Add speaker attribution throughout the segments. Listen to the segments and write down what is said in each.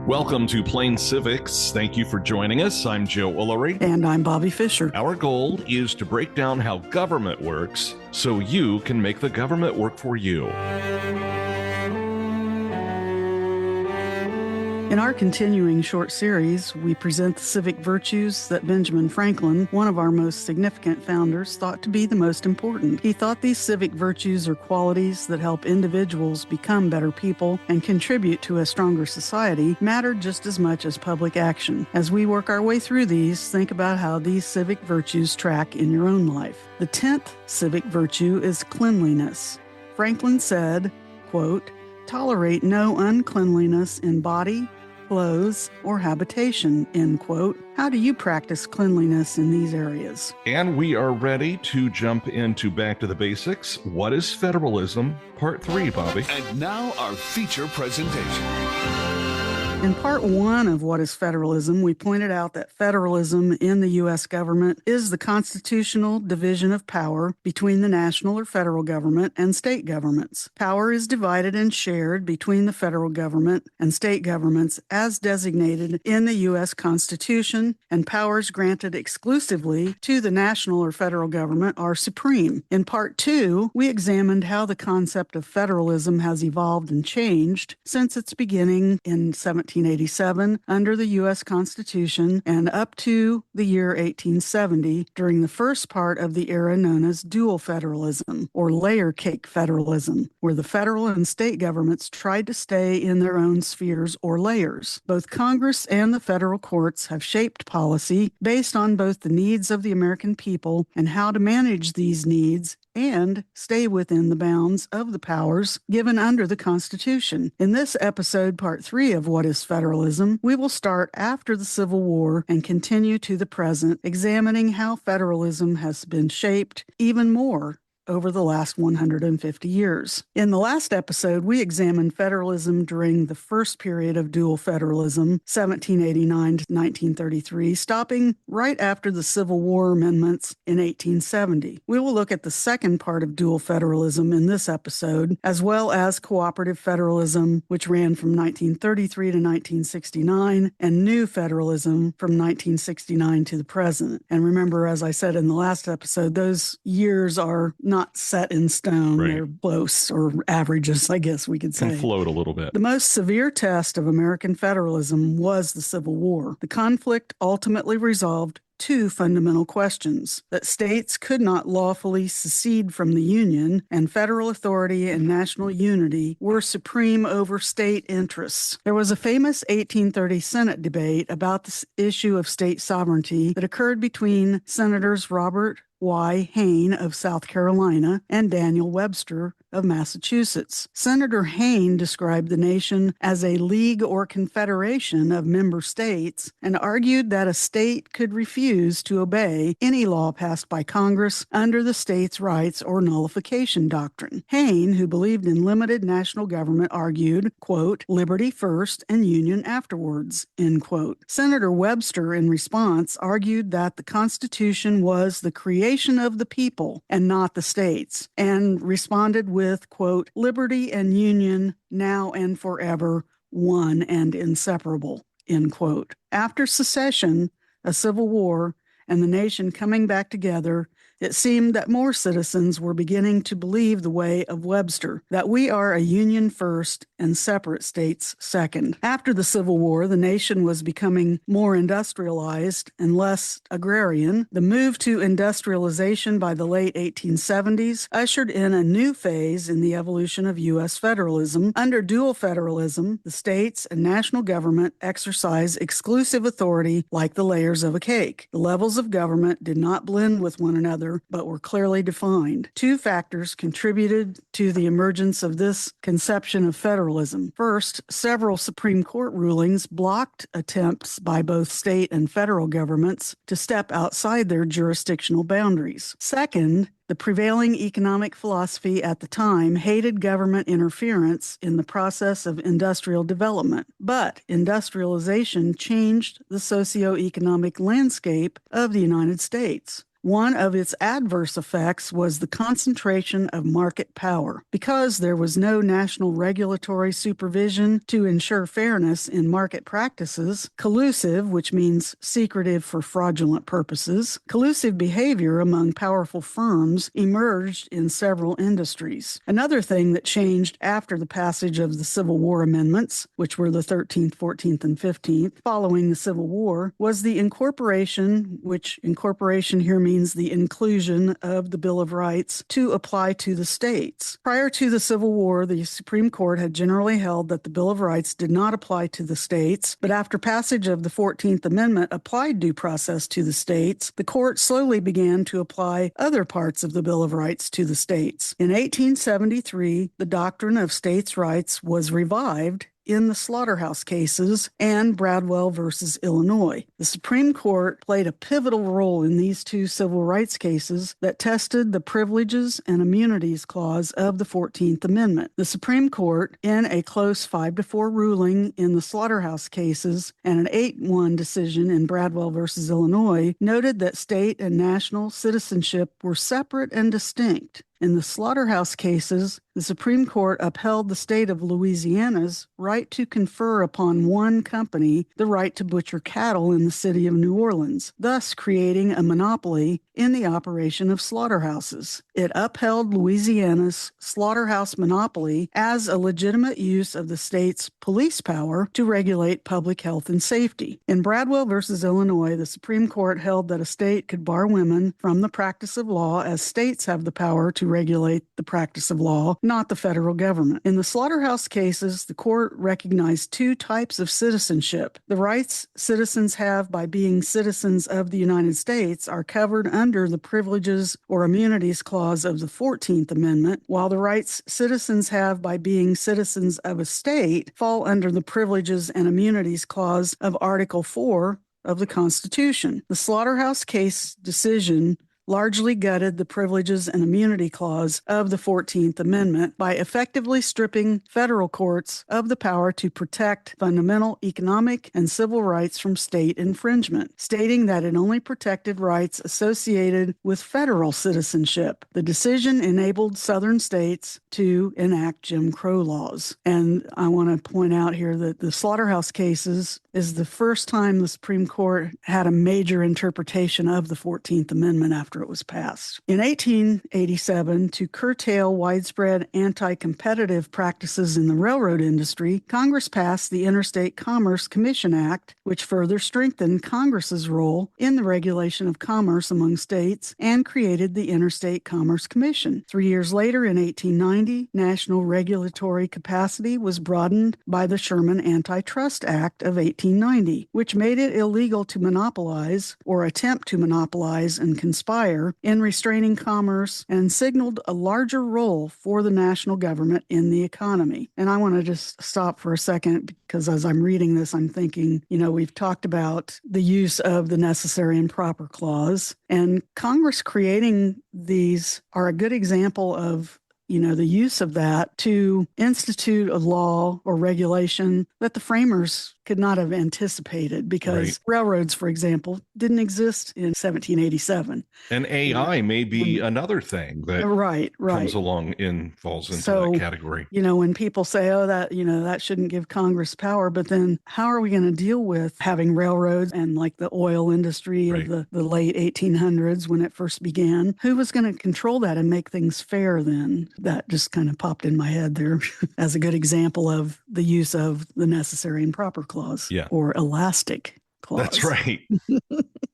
Speaker 1: Welcome to Plain Civics. Thank you for joining us. I'm Joe Ulery.
Speaker 2: And I'm Bobbi Fisher.
Speaker 1: Our goal is to break down how government works so you can make the government work for you.
Speaker 2: In our continuing short series, we present the civic virtues that Benjamin Franklin, one of our most significant founders, thought to be the most important. He thought these civic virtues are qualities that help individuals become better people and contribute to a stronger society mattered just as much as public action. As we work our way through these, think about how these civic virtues track in your own life. The 10th civic virtue is cleanliness. Franklin said, quote, "Tolerate no uncleanliness in body, clothes, or habitation," end quote. How do you practice cleanliness in these areas?
Speaker 1: And we are ready to jump into Back to the Basics. What is federalism? Part 3, Bobbi.
Speaker 3: And now our feature presentation.
Speaker 2: In part 1 of What is Federalism, we pointed out that federalism in the U.S. government is the constitutional division of power between the national or federal government and state governments. Power is divided and shared between the federal government and state governments as designated in the U.S. Constitution, and powers granted exclusively to the national or federal government are supreme. In part 2, we examined how the concept of federalism has evolved and changed since its beginning in 1787 under the U.S. Constitution and up to the year 1870 during the first part of the era known as Dual Federalism or layer cake federalism, where the federal and state governments tried to stay in their own spheres or layers. Both Congress and the federal courts have shaped policy based on both the needs of the American people and how to manage these needs and stay within the bounds of the powers given under the Constitution. In this episode, part 3 of What is Federalism, we will start after the Civil War and continue to the present, examining how federalism has been shaped even more over the last 150 years. In the last episode, we examined federalism during the first period of dual federalism, 1789 to 1933, stopping right after the Civil War amendments in 1870. We will look at the second part of dual federalism in this episode, as well as cooperative federalism, which ran from 1933 to 1969, and new federalism from 1969 to the present. And remember, as I said in the last episode, those years are not set in stone.
Speaker 1: Right.
Speaker 2: They're close or averages, I guess we could say.
Speaker 1: Can float a little bit.
Speaker 2: The most severe test of American federalism was the Civil War. The conflict ultimately resolved two fundamental questions: that states could not lawfully secede from the Union, and federal authority and national unity were supreme over state interests. There was a famous 1830 Senate debate about the issue of state sovereignty that occurred between Senators Robert Y. Hayne of South Carolina and Daniel Webster of Massachusetts. Senator Hayne described the nation as a league or confederation of member states and argued that a state could refuse to obey any law passed by Congress under the states' rights or nullification doctrine. Hayne, who believed in limited national government, argued, quote, "liberty first and union afterwards," end quote. Senator Webster, in response, argued that the Constitution was the creation of the people and not the states, and responded with, quote, "liberty and union now and forever, one and inseparable," end quote. After secession, a civil war, and the nation coming back together, it seemed that more citizens were beginning to believe the way of Webster, that we are a union first and separate states second. After the Civil War, the nation was becoming more industrialized and less agrarian. The move to industrialization by the late 1870s ushered in a new phase in the evolution of U.S. federalism. Under dual federalism, the states and national government exercise exclusive authority like the layers of a cake. The levels of government did not blend with one another, but were clearly defined. Two factors contributed to the emergence of this conception of federalism. First, several Supreme Court rulings blocked attempts by both state and federal governments to step outside their jurisdictional boundaries. Second, the prevailing economic philosophy at the time hated government interference in the process of industrial development, but industrialization changed the socioeconomic landscape of the United States. One of its adverse effects was the concentration of market power. Because there was no national regulatory supervision to ensure fairness in market practices, collusive, which means secretive for fraudulent purposes, collusive behavior among powerful firms emerged in several industries. Another thing that changed after the passage of the Civil War amendments, which were the 13th, 14th, and 15th, following the Civil War, was the incorporation, which incorporation here means the inclusion of the Bill of Rights to apply to the states. Prior to the Civil War, the Supreme Court had generally held that the Bill of Rights did not apply to the states, but after passage of the 14th Amendment applied due process to the states, the court slowly began to apply other parts of the Bill of Rights to the states. In 1873, the doctrine of states' rights was revived in the slaughterhouse cases and Bradwell versus Illinois. The Supreme Court played a pivotal role in these two civil rights cases that tested the privileges and immunities clause of the 14th Amendment. The Supreme Court, in a close 5-4 ruling in the slaughterhouse cases and an 8-1 decision in Bradwell versus Illinois, noted that state and national citizenship were separate and distinct. In the slaughterhouse cases, the Supreme Court upheld the state of Louisiana's right to confer upon one company the right to butcher cattle in the city of New Orleans, thus creating a monopoly in the operation of slaughterhouses. It upheld Louisiana's slaughterhouse monopoly as a legitimate use of the state's police power to regulate public health and safety. In Bradwell versus Illinois, the Supreme Court held that a state could bar women from the practice of law as states have the power to regulate the practice of law, not the federal government. In the slaughterhouse cases, the court recognized two types of citizenship. The rights citizens have by being citizens of the United States are covered under the privileges or immunities clause of the 14th Amendment, while the rights citizens have by being citizens of a state fall under the privileges and immunities clause of Article 4 of the Constitution. The slaughterhouse case decision largely gutted the privileges and immunity clause of the 14th Amendment by effectively stripping federal courts of the power to protect fundamental economic and civil rights from state infringement, stating that it only protected rights associated with federal citizenship. The decision enabled Southern states to enact Jim Crow laws. And I want to point out here that the slaughterhouse cases is the first time the Supreme Court had a major interpretation of the 14th Amendment after it was passed. In 1887, to curtail widespread anti-competitive practices in the railroad industry, Congress passed the Interstate Commerce Commission Act, which further strengthened Congress's role in the regulation of commerce among states and created the Interstate Commerce Commission. 3 years later, in 1890, national regulatory capacity was broadened by the Sherman Antitrust Act of 1890, which made it illegal to monopolize or attempt to monopolize and conspire in restraining commerce and signaled a larger role for the national government in the economy. And I want to just stop for a second because as I'm reading this, I'm thinking, we've talked about the use of the necessary and proper clause, and Congress creating these are a good example of the use of that to institute a law or regulation that the framers could not have anticipated because railroads, for example, didn't exist in 1787.
Speaker 1: And AI may be another thing that comes along falls into that category.
Speaker 2: When people say, that shouldn't give Congress power, but then how are we going to deal with having railroads and like the oil industry of the late 1800s when it first began? Who was going to control that and make things fair then? That just kind of popped in my head there as a good example of the use of the necessary and proper clause or elastic clause.
Speaker 1: That's right.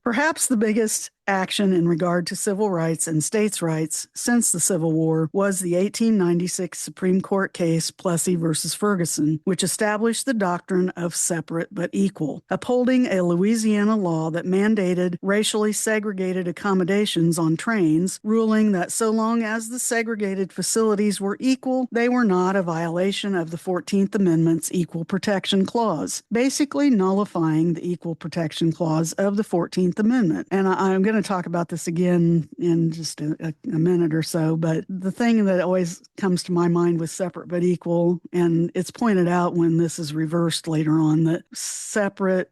Speaker 2: Perhaps the biggest action in regard to civil rights and states' rights since the Civil War was the 1896 Supreme Court case Plessy versus Ferguson, which established the doctrine of separate but equal, upholding a Louisiana law that mandated racially segregated accommodations on trains, ruling that so long as the segregated facilities were equal, they were not a violation of the 14th Amendment's Equal Protection Clause, basically nullifying the Equal Protection Clause of the 14th Amendment. And I'm going to talk about this again in just a minute or so, but the thing that always comes to my mind with separate but equal, and it's pointed out when this is reversed later on, that separate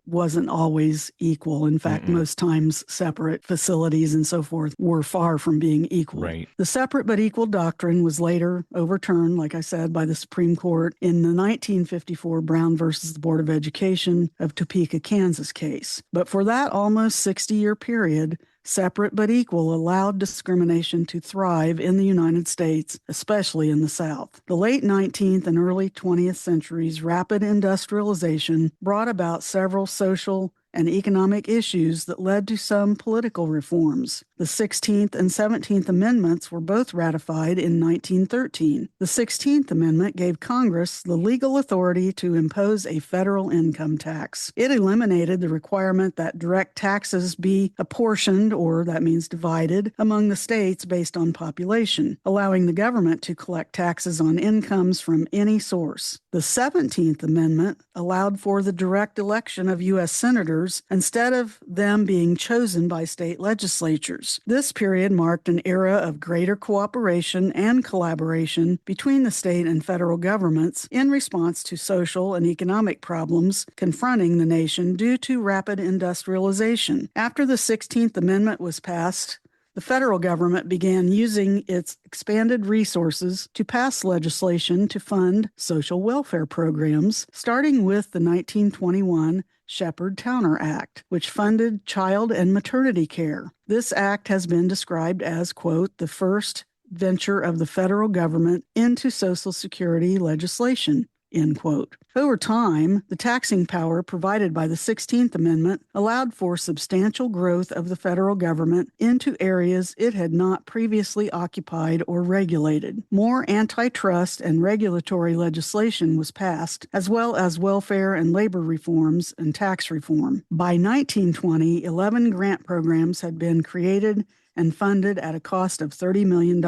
Speaker 2: wasn't always equal. In fact, most times separate facilities and so forth were far from being equal.
Speaker 1: Right.
Speaker 2: The separate but equal doctrine was later overturned, like I said, by the Supreme Court in the 1954 Brown versus the Board of Education of Topeka, Kansas case. But for that almost 60-year period, separate but equal allowed discrimination to thrive in the United States, especially in the South. The late 19th and early 20th centuries' rapid industrialization brought about several social and economic issues that led to some political reforms. The 16th and 17th Amendments were both ratified in 1913. The 16th Amendment gave Congress the legal authority to impose a federal income tax. It eliminated the requirement that direct taxes be apportioned, or that means divided, among the states based on population, allowing the government to collect taxes on incomes from any source. The 17th Amendment allowed for the direct election of U.S. senators instead of them being chosen by state legislatures. This period marked an era of greater cooperation and collaboration between the state and federal governments in response to social and economic problems confronting the nation due to rapid industrialization. After the 16th Amendment was passed, the federal government began using its expanded resources to pass legislation to fund social welfare programs, starting with the 1921 Shepard-Towner Act, which funded child and maternity care. This act has been described as, quote, the first venture of the federal government into Social Security legislation, end quote. Over time, the taxing power provided by the 16th Amendment allowed for substantial growth of the federal government into areas it had not previously occupied or regulated. More antitrust and regulatory legislation was passed, as well as welfare and labor reforms and tax reform. By 1920, 11 grant programs had been created and funded at a cost of $30 million.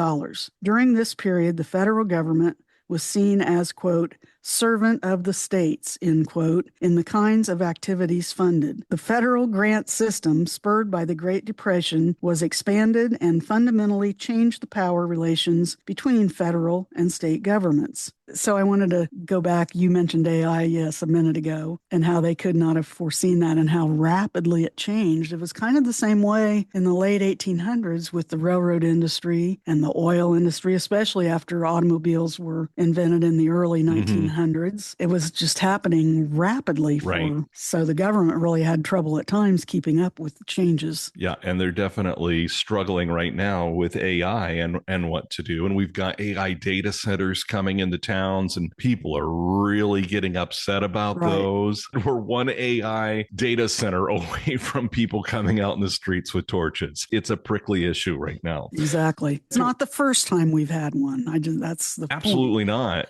Speaker 2: During this period, the federal government was seen as, quote, servant of the states, end quote, in the kinds of activities funded. The federal grant system, spurred by the Great Depression, was expanded and fundamentally changed the power relations between federal and state governments. So I wanted to go back. You mentioned AI, yes, a minute ago, and how they could not have foreseen that and how rapidly it changed. It was kind of the same way in the late 1800s with the railroad industry and the oil industry, especially after automobiles were invented in the early 1900s. It was just happening rapidly. So the government really had trouble at times keeping up with the changes.
Speaker 1: Yeah, and they're definitely struggling right now with AI and what to do. And we've got AI data centers coming into town. And people are really getting upset about those. We're one AI data center away from people coming out in the streets with torches. It's a prickly issue right now.
Speaker 2: Exactly. It's not the first time we've had one. That's the
Speaker 1: Absolutely
Speaker 2: point.
Speaker 1: Not.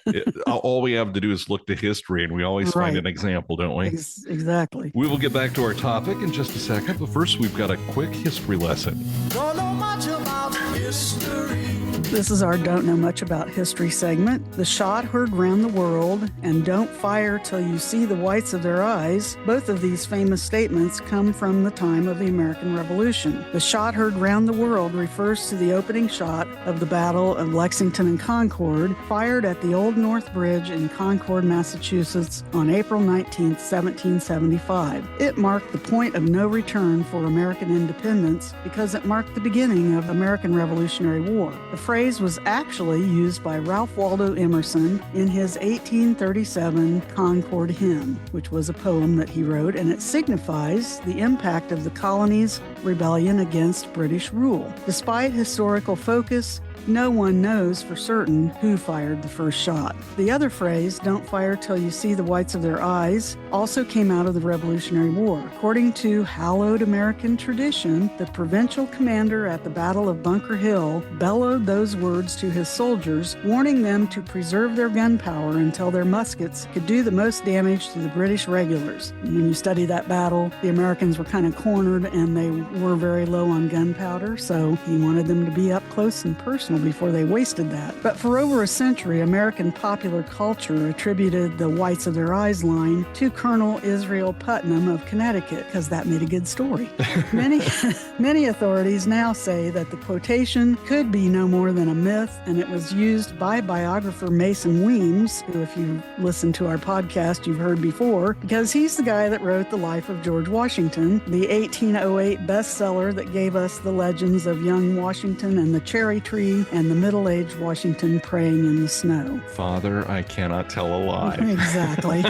Speaker 1: All we have to do is look to history, and we always find an example, don't we?
Speaker 2: Exactly.
Speaker 1: We will get back to our topic in just a second, but first we've got a quick history lesson.
Speaker 4: Don't know much about history.
Speaker 2: This is our Don't Know Much About History segment. The shot heard round the world and don't fire till you see the whites of their eyes. Both of these famous statements come from the time of the American Revolution. The shot heard round the world refers to the opening shot of the Battle of Lexington and Concord, fired at the Old North Bridge in Concord, Massachusetts on April 19, 1775. It marked the point of no return for American independence because it marked the beginning of the American Revolutionary War. The phrase was actually used by Ralph Waldo Emerson in his 1837 Concord Hymn, which was a poem that he wrote, and it signifies the impact of the colony's rebellion against British rule. Despite historical focus, no one knows for certain who fired the first shot. The other phrase, don't fire till you see the whites of their eyes, also came out of the Revolutionary War. According to hallowed American tradition, the provincial commander at the Battle of Bunker Hill bellowed those words to his soldiers, warning them to preserve their gunpowder until their muskets could do the most damage to the British regulars. When you study that battle, the Americans were kind of cornered and they were very low on gunpowder, so he wanted them to be up close and personal personal before they wasted that. But for over a century, American popular culture attributed the whites of their eyes line to Colonel Israel Putnam of Connecticut, because that made a good story. Many authorities now say that the quotation could be no more than a myth, and it was used by biographer Mason Weems, who, if you listen to our podcast, you've heard before, because he's the guy that wrote The Life of George Washington, the 1808 bestseller that gave us the legends of young Washington and the cherry tree and the middle-aged Washington praying in the snow.
Speaker 1: Father, I cannot tell a lie.
Speaker 2: Exactly.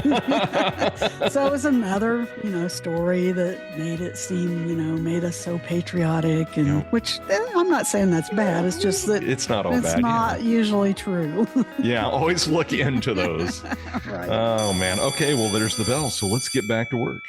Speaker 2: So it was another, story that made it seem, made us so patriotic, and which I'm not saying that's bad. It's just that
Speaker 1: it's not all
Speaker 2: it's
Speaker 1: bad.
Speaker 2: Not usually true.
Speaker 1: Yeah, always look into those.
Speaker 2: Right.
Speaker 1: Oh man. Okay, well there's the bell. So let's get back to work.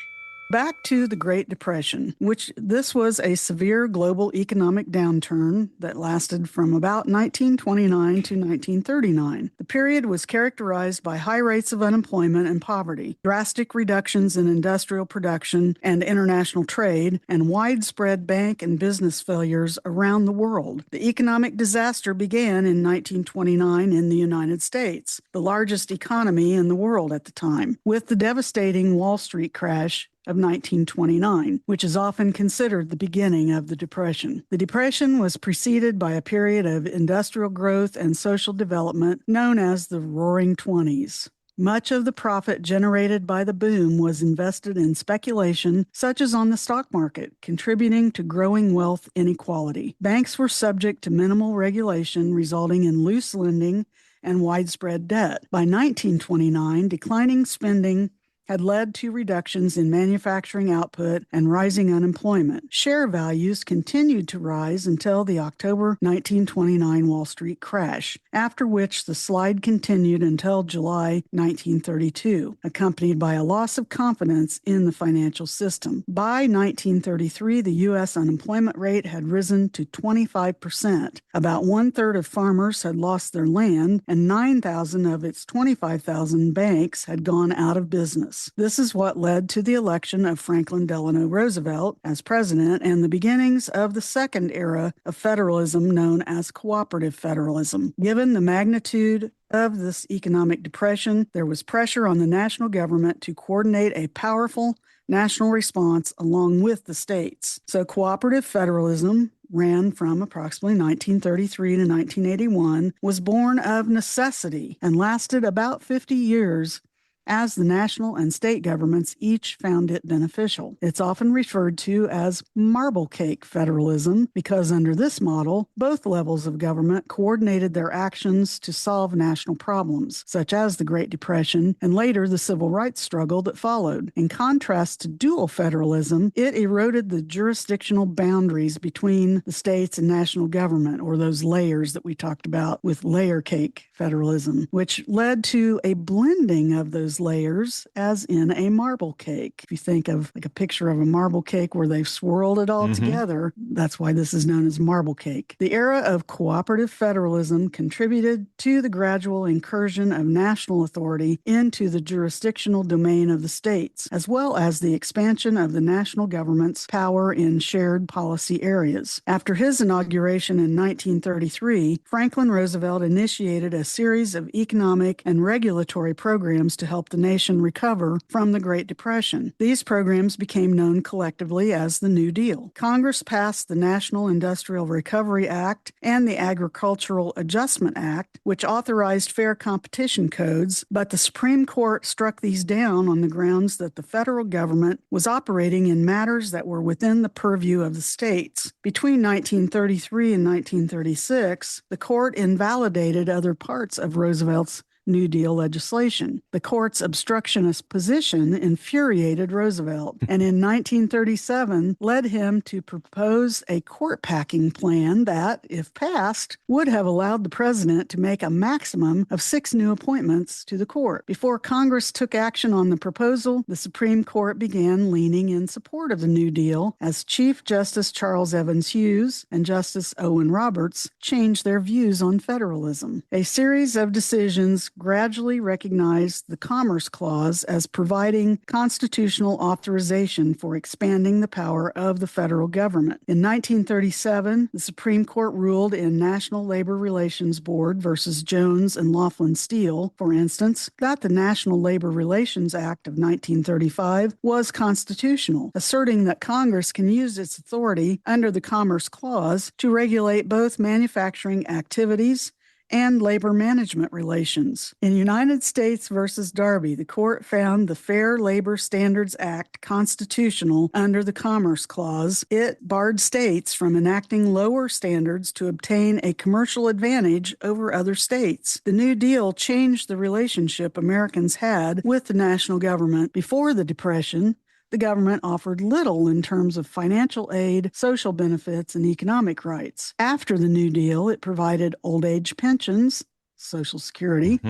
Speaker 2: Back to the Great Depression, which this was a severe global economic downturn that lasted from about 1929 to 1939. The period was characterized by high rates of unemployment and poverty, drastic reductions in industrial production and international trade, and widespread bank and business failures around the world. The economic disaster began in 1929 in the United States, the largest economy in the world at the time, with the devastating Wall Street crash of 1929, which is often considered the beginning of the Depression. The Depression was preceded by a period of industrial growth and social development known as the Roaring Twenties. Much of the profit generated by the boom was invested in speculation, such as on the stock market, contributing to growing wealth inequality. Banks were subject to minimal regulation, resulting in loose lending and widespread debt. By 1929, declining spending had led to reductions in manufacturing output and rising unemployment. Share values continued to rise until the October 1929 Wall Street crash, after which the slide continued until July 1932, accompanied by a loss of confidence in the financial system. By 1933, the U.S. unemployment rate had risen to 25%. About one-third of farmers had lost their land, and 9,000 of its 25,000 banks had gone out of business. This is what led to the election of Franklin Delano Roosevelt as president and the beginnings of the second era of federalism known as Cooperative Federalism. Given the magnitude of this economic depression, there was pressure on the national government to coordinate a powerful national response along with the states. So Cooperative Federalism ran from approximately 1933 to 1981, was born of necessity and lasted about 50 years as the national and state governments each found it beneficial. It's often referred to as marble cake federalism because under this model, both levels of government coordinated their actions to solve national problems, such as the Great Depression and later the civil rights struggle that followed. In contrast to dual federalism, it eroded the jurisdictional boundaries between the states and national government, or those layers that we talked about with layer cake federalism, which led to a blending of those layers as in a marble cake. If you think of like a picture of a marble cake where they've swirled it all together, that's why this is known as marble cake. The era of cooperative federalism contributed to the gradual incursion of national authority into the jurisdictional domain of the states, as well as the expansion of the national government's power in shared policy areas. After his inauguration in 1933, Franklin Roosevelt initiated a series of economic and regulatory programs to help the nation recover from the Great Depression. These programs became known collectively as the New Deal. Congress passed the National Industrial Recovery Act and the Agricultural Adjustment Act, which authorized fair competition codes, but the Supreme Court struck these down on the grounds that the federal government was operating in matters that were within the purview of the states. Between 1933 and 1936, the court invalidated other parts of Roosevelt's New Deal legislation. The court's obstructionist position infuriated Roosevelt, and in 1937 led him to propose a court-packing plan that, if passed, would have allowed the president to make a maximum of 6 new appointments to the court. Before Congress took action on the proposal, the Supreme Court began leaning in support of the New Deal as Chief Justice Charles Evans Hughes and Justice Owen Roberts changed their views on federalism. A series of decisions gradually recognized the Commerce Clause as providing constitutional authorization for expanding the power of the federal government. In 1937, the Supreme Court ruled in National Labor Relations Board versus Jones and Laughlin Steel, for instance, that the National Labor Relations Act of 1935 was constitutional, asserting that Congress can use its authority under the Commerce Clause to regulate both manufacturing activities and labor management relations. In United States versus Darby, the court found the Fair Labor Standards Act constitutional under the Commerce Clause. It barred states from enacting lower standards to obtain a commercial advantage over other states. The New Deal changed the relationship Americans had with the national government. Before the Depression, the government offered little in terms of financial aid, social benefits, and economic rights. After the New Deal, it provided old age pensions, Social Security,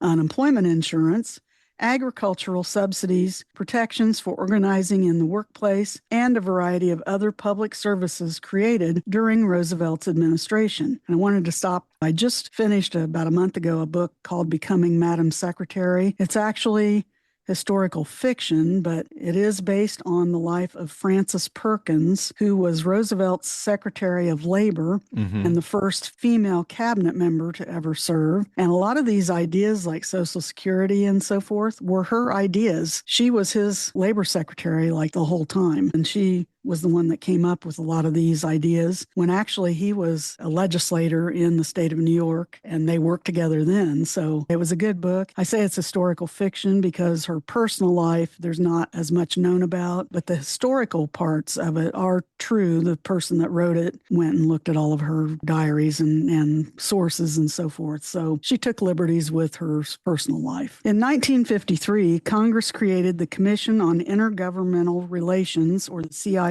Speaker 2: unemployment insurance, agricultural subsidies, protections for organizing in the workplace, and a variety of other public services created during Roosevelt's administration. And I wanted to stop. I just finished about a month ago a book called Becoming Madam Secretary. It's actually historical fiction, but it is based on the life of Frances Perkins, who was Roosevelt's Secretary of Labor and the first female cabinet member to ever serve. And a lot of these ideas, like Social Security and so forth, were her ideas. She was his labor secretary like the whole time, and she was the one that came up with a lot of these ideas when actually he was a legislator in the state of New York, and they worked together then. So it was a good book. I say it's historical fiction because her personal life, there's not as much known about, but the historical parts of it are true. The person that wrote it went and looked at all of her diaries and sources and so forth. So she took liberties with her personal life. In 1953, Congress created the Commission on Intergovernmental Relations, or the CIR,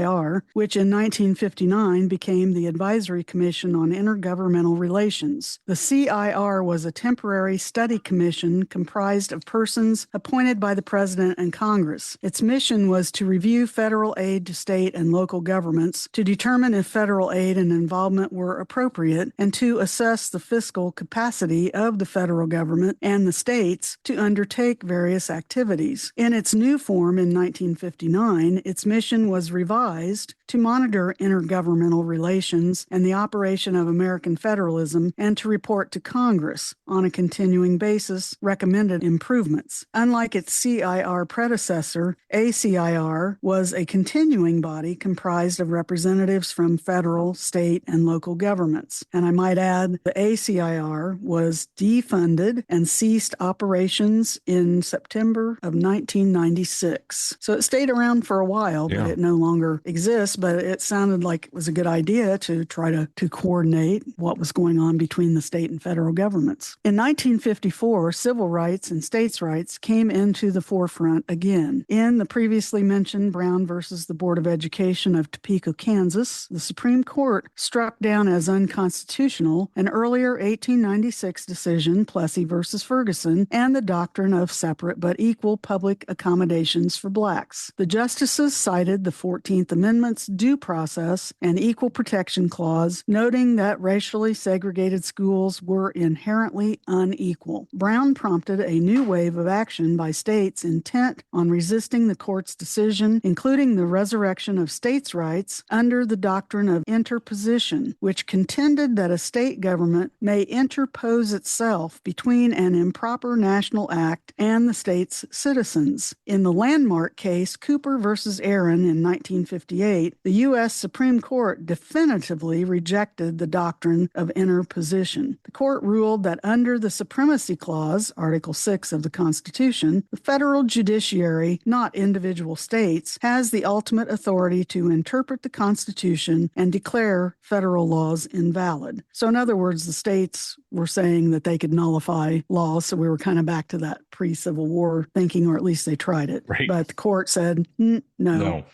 Speaker 2: which in 1959 became the Advisory Commission on Intergovernmental Relations. The CIR was a temporary study commission comprised of persons appointed by the President and Congress. Its mission was to review federal aid to state and local governments, to determine if federal aid and involvement were appropriate, and to assess the fiscal capacity of the federal government and the states to undertake various activities. In its new form in 1959, its mission was revised to monitor intergovernmental relations and the operation of American federalism, and to report to Congress on a continuing basis recommended improvements. Unlike its CIR predecessor, ACIR was a continuing body comprised of representatives from federal, state, and local governments. And I might add, the ACIR was defunded and ceased operations in September of 1996. So it stayed around for a while, but it no longer exists. But it sounded like it was a good idea to try to coordinate what was going on between the state and federal governments. In 1954, civil rights and states' rights came into the forefront again. In the previously mentioned Brown versus the Board of Education of Topeka, Kansas, the Supreme Court struck down as unconstitutional an earlier 1896 decision, Plessy versus Ferguson, and the doctrine of separate but equal public accommodations for blacks. The justices cited the 14th Amendment's due process and equal protection clause, noting that racially segregated schools were inherently unequal. Brown prompted a new wave of action by states intent on resisting the court's decision, including the resurrection of states' rights under the doctrine of interposition, which contended that a state government may interpose itself between an improper national act and the state's citizens. In the landmark case Cooper versus Aaron in 1958, the U.S. Supreme Court definitively rejected the doctrine of interposition. The court ruled that under the Supremacy Clause, Article 6 of the Constitution, the federal judiciary, not individual states, has the ultimate authority to interpret the Constitution and declare federal laws invalid. So in other words, the states were saying that they could nullify laws, so we were kind of back to that pre-Civil War thinking, or at least they tried it.
Speaker 1: Right.
Speaker 2: But the court said, no.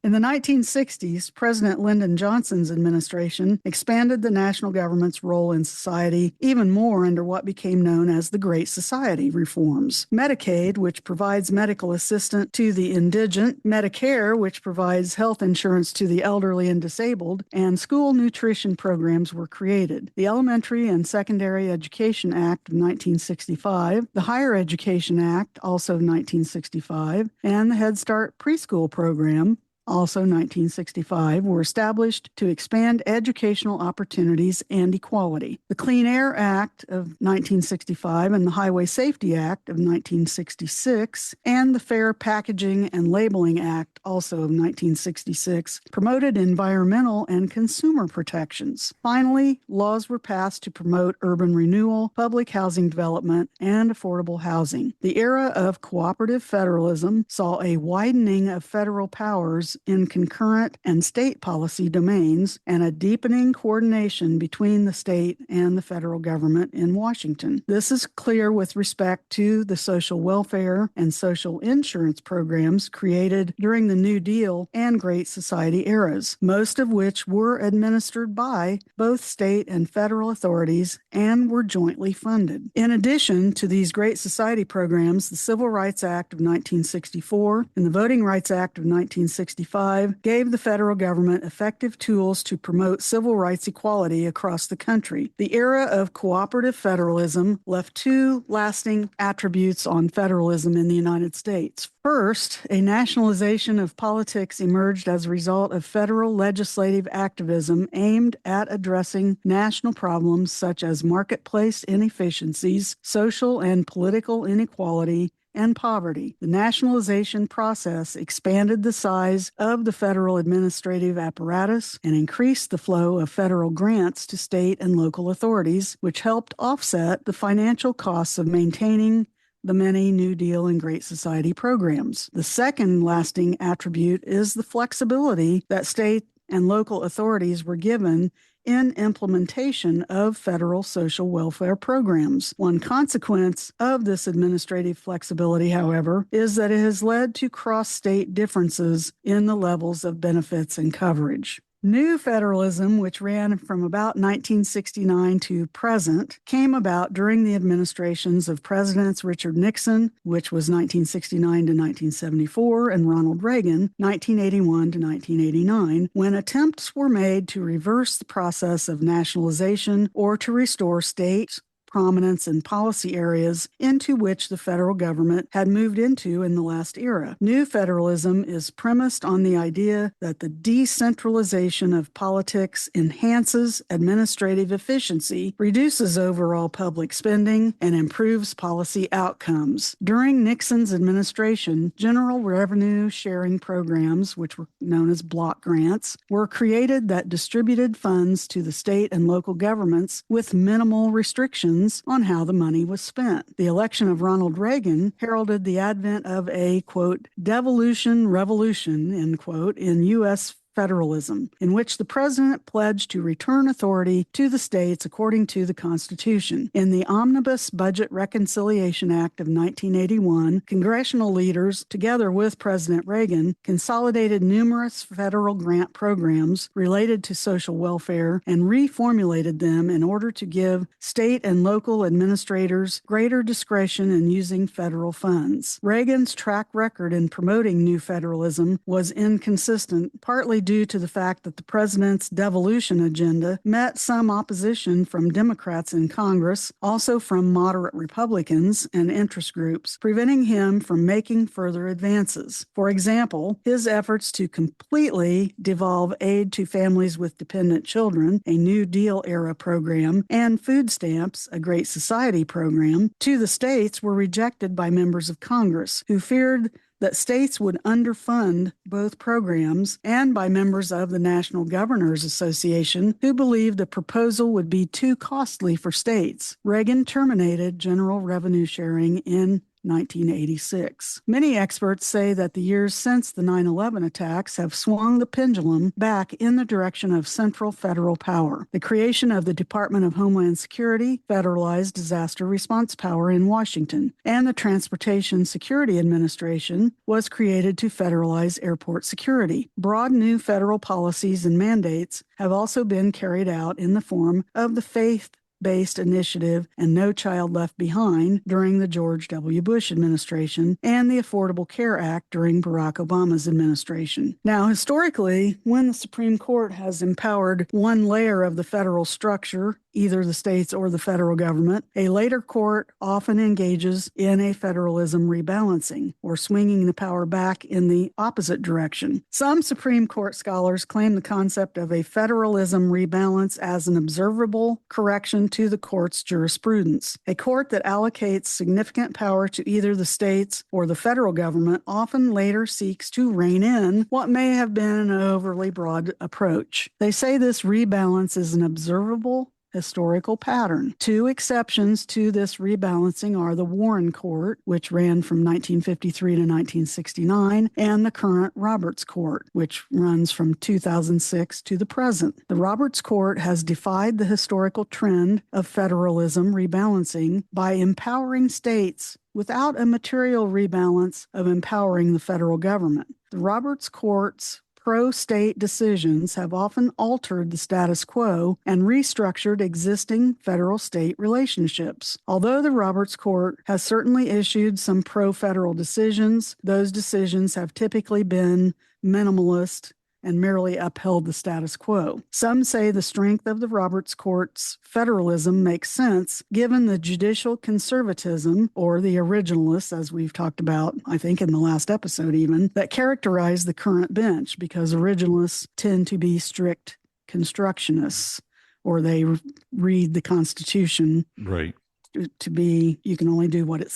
Speaker 2: In the 1960s, President Lyndon Johnson's administration expanded the national government's role in society even more under what became known as the Great Society reforms. Medicaid, which provides medical assistance to the indigent, Medicare, which provides health insurance to the elderly and disabled, and school nutrition programs were created. The Elementary and Secondary Education Act of 1965, the Higher Education Act, also of 1965, and the Head Start preschool program, also 1965, were established to expand educational opportunities and equality. The Clean Air Act of 1965 and the Highway Safety Act of 1966 and the Fair Packaging and Labeling Act, also of 1966, promoted environmental and consumer protections. Finally, laws were passed to promote urban renewal, public housing development, and affordable housing. The era of cooperative federalism saw a widening of federal powers in concurrent and state policy domains and a deepening coordination between the state and the federal government in Washington. This is clear with respect to the social welfare and social insurance programs created during the New Deal and Great Society eras, most of which were administered by both state and federal authorities and were jointly funded. In addition to these Great Society programs, the Civil Rights Act of 1964 and the Voting Rights Act of 1965 gave the federal government effective tools to promote civil rights equality across the country. The era of cooperative federalism left two lasting attributes on federalism in the United States. First, a nationalization of politics emerged as a result of federal legislative activism aimed at addressing national problems such as marketplace inefficiencies, social and political inequality, and poverty. The nationalization process expanded the size of the federal administrative apparatus and increased the flow of federal grants to state and local authorities, which helped offset the financial costs of maintaining the many New Deal and Great Society programs. The second lasting attribute is the flexibility that state and local authorities were given in implementation of federal social welfare programs. One consequence of this administrative flexibility, however, is that it has led to cross-state differences in the levels of benefits and coverage. New federalism, which ran from about 1969 to present, came about during the administrations of Presidents Richard Nixon, which was 1969 to 1974, and Ronald Reagan, 1981 to 1989, when attempts were made to reverse the process of nationalization or to restore state prominence in policy areas into which the federal government had moved into in the last era. New federalism is premised on the idea that the decentralization of politics enhances administrative efficiency, reduces overall public spending, and improves policy outcomes. During Nixon's administration, general revenue sharing programs, which were known as block grants, were created that distributed funds to the state and local governments with minimal restrictions on how the money was spent. The election of Ronald Reagan heralded the advent of a, quote, devolution revolution, end quote, in U.S. federalism, in which the president pledged to return authority to the states according to the Constitution. In the Omnibus Budget Reconciliation Act of 1981, congressional leaders, together with President Reagan, consolidated numerous federal grant programs related to social welfare and reformulated them in order to give state and local administrators greater discretion in using federal funds. Reagan's track record in promoting new federalism was inconsistent, partly due to the fact that the president's devolution agenda met some opposition from Democrats in Congress, also from moderate Republicans and interest groups, preventing him from making further advances. For example, his efforts to completely devolve aid to families with dependent children, a New Deal era program, and food stamps, a Great Society program, to the states were rejected by members of Congress who feared that states would underfund both programs, and by members of the National Governors Association who believed the proposal would be too costly for states. Reagan terminated general revenue sharing in 1986. Many experts say that the years since the 9/11 attacks have swung the pendulum back in the direction of central federal power. The creation of the Department of Homeland Security federalized disaster response power in Washington, and the Transportation Security Administration was created to federalize airport security. Broad new federal policies and mandates have also been carried out in the form of the faith-based initiative and No Child Left Behind during the George W. Bush administration and the Affordable Care Act during Barack Obama's administration. Now, historically, when the Supreme Court has empowered one layer of the federal structure, either the states or the federal government, a later court often engages in a federalism rebalancing, or swinging the power back in the opposite direction. Some Supreme Court scholars claim the concept of a federalism rebalance as an observable correction to the court's jurisprudence. A court that allocates significant power to either the states or the federal government often later seeks to rein in what may have been an overly broad approach. They say this rebalance is an observable historical pattern. Two exceptions to this rebalancing are the Warren Court, which ran from 1953 to 1969, and the current Roberts Court, which runs from 2006 to the present. The Roberts Court has defied the historical trend of federalism rebalancing by empowering states without a material rebalance of empowering the federal government. The Roberts Court's pro-state decisions have often altered the status quo and restructured existing federal-state relationships. Although the Roberts Court has certainly issued some pro-federal decisions, those decisions have typically been minimalist and merely upheld the status quo. Some say the strength of the Roberts Court's federalism makes sense given the judicial conservatism, or the originalists, as we've talked about, I think in the last episode even, that characterize the current bench, because originalists tend to be strict constructionists, or they read the Constitution
Speaker 1: Right.
Speaker 2: to be, you can only do what it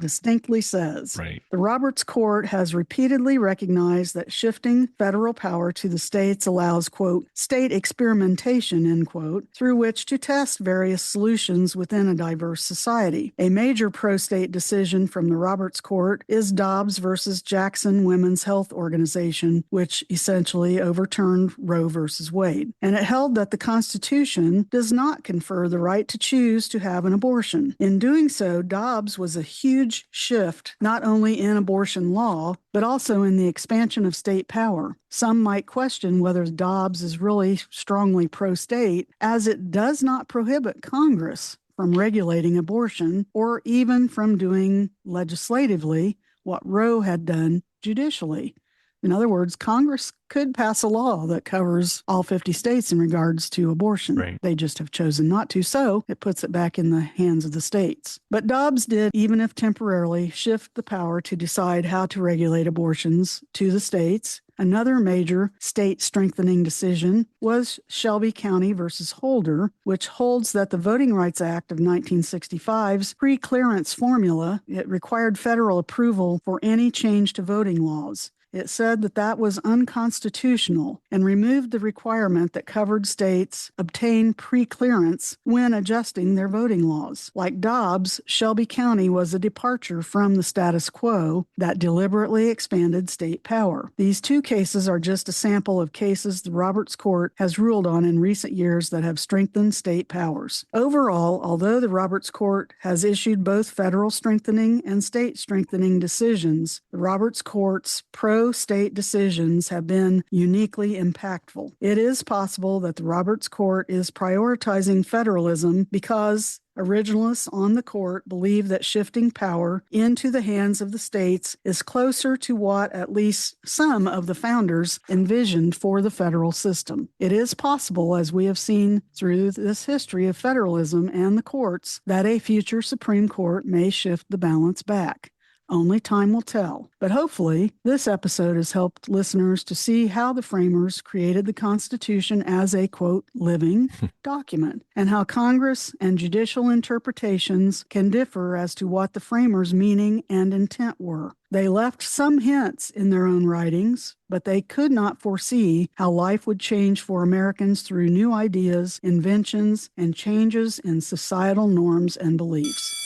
Speaker 2: distinctly says.
Speaker 1: Right.
Speaker 2: The Roberts Court has repeatedly recognized that shifting federal power to the states allows, quote, state experimentation, end quote, through which to test various solutions within a diverse society. A major pro-state decision from the Roberts Court is Dobbs versus Jackson Women's Health Organization, which essentially overturned Roe versus Wade. And it held that the Constitution does not confer the right to choose to have an abortion. In doing so, Dobbs was a huge shift not only in abortion law, but also in the expansion of state power. Some might question whether Dobbs is really strongly pro-state, as it does not prohibit Congress from regulating abortion or even from doing legislatively what Roe had done judicially. In other words, Congress could pass a law that covers all 50 states in regards to abortion.
Speaker 1: Right.
Speaker 2: They just have chosen not to, so it puts it back in the hands of the states. But Dobbs did, even if temporarily, shift the power to decide how to regulate abortions to the states. Another major state strengthening decision was Shelby County versus Holder, which holds that the Voting Rights Act of 1965's pre-clearance formula, it required federal approval for any change to voting laws. It said that that was unconstitutional and removed the requirement that covered states obtain pre-clearance when adjusting their voting laws. Like Dobbs, Shelby County was a departure from the status quo that deliberately expanded state power. These two cases are just a sample of cases the Roberts Court has ruled on in recent years that have strengthened state powers. Overall, although the Roberts Court has issued both federal strengthening and state strengthening decisions, the Roberts Court's pro-state decisions have been uniquely impactful. It is possible that the Roberts Court is prioritizing federalism because originalists on the court believe that shifting power into the hands of the states is closer to what at least some of the founders envisioned for the federal system. It is possible, as we have seen through this history of federalism and the courts, that a future Supreme Court may shift the balance back. Only time will tell. But hopefully, this episode has helped listeners to see how the framers created the Constitution as a, quote, living document, and how Congress and judicial interpretations can differ as to what the framers' meaning and intent were. They left some hints in their own writings, but they could not foresee how life would change for Americans through new ideas, inventions, and changes in societal norms and beliefs.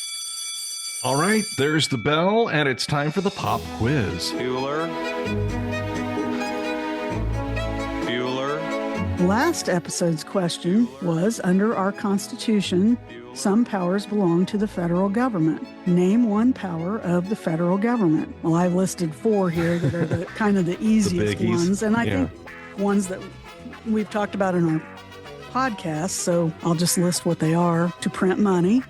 Speaker 1: All right, there's the bell, and it's time for the pop quiz.
Speaker 3: Bueller.
Speaker 2: Last episode's question was, under our Constitution, some powers belong to the federal government. Name one power of the federal government. Well, I've listed 4 here that are the kind of the easiest ones, and I think ones that we've talked about in our podcast, so I'll just list what they are: to print money,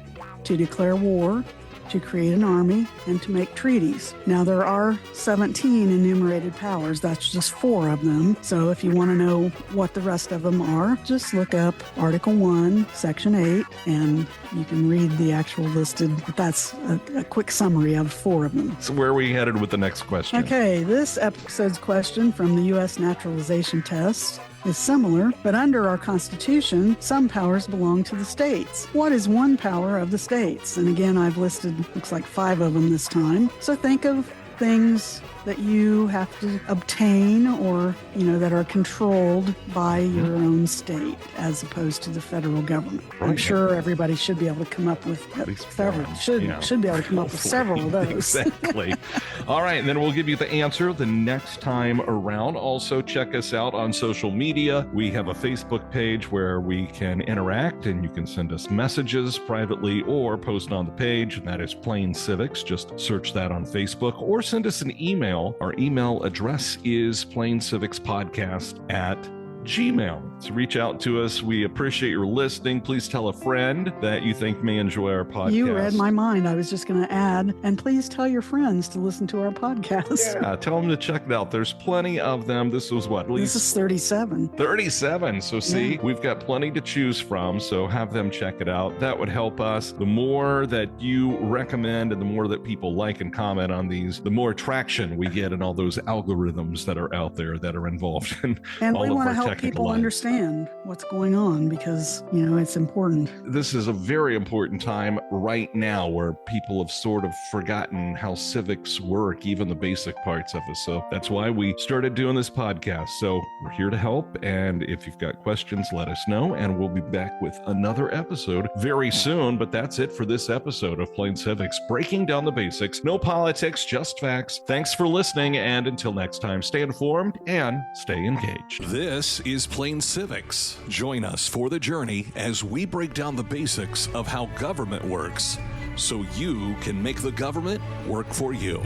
Speaker 2: to declare war, to create an army, and to make treaties. Now, there are 17 enumerated powers. That's just 4 of them. So if you want to know what the rest of them are, just look up Article 1, Section 8, and you can read the actual listed. But that's a quick summary of 4 of them.
Speaker 1: So where are we headed with the next question?
Speaker 2: Okay, this episode's question from the U.S. Naturalization Test is similar, but under our Constitution, some powers belong to the states. What is one power of the states? And again, I've listed, looks like 5 of them this time. So think of things that you have to obtain or, that are controlled by your own state as opposed to the federal government. I'm sure everybody should be able to come up with several. Should be able to come up with several of those.
Speaker 1: Exactly. All right, and then we'll give you the answer the next time around. Also, check us out on social media. We have a Facebook page where we can interact, and you can send us messages privately or post on the page, and that is Plain Civics. Just search that on Facebook or send us an email. Our email address is plaincivicspodcast@gmail.com. So reach out to us. We appreciate your listening. Please tell a friend that you think may enjoy our podcast.
Speaker 2: You read my mind. I was just going to add, and please tell your friends to listen to our podcast.
Speaker 1: Yeah, tell them to check it out. There's plenty of them. This was what?
Speaker 2: This is 37.
Speaker 1: 37. So see, we've got plenty to choose from. So have them check it out. That would help us. The more that you recommend and the more that people like and comment on these, the more traction we get in all those algorithms that are out there that are involved in
Speaker 2: and
Speaker 1: all
Speaker 2: we
Speaker 1: of
Speaker 2: want
Speaker 1: our
Speaker 2: to help
Speaker 1: technical
Speaker 2: people
Speaker 1: lives.
Speaker 2: Understand what's going on because, it's important.
Speaker 1: This is a very important time right now where people have sort of forgotten how civics work, even the basic parts of it. So that's why we started doing this podcast. So we're here to help. And if you've got questions, let us know. And we'll be back with another episode very soon. But that's it for this episode of Plain Civics, breaking down the basics. No politics, just facts. Thanks for listening. And until next time, stay informed and stay engaged.
Speaker 3: This is Plain Civics. Join us for the journey as we break down the basics of how government works so you can make the government work for you.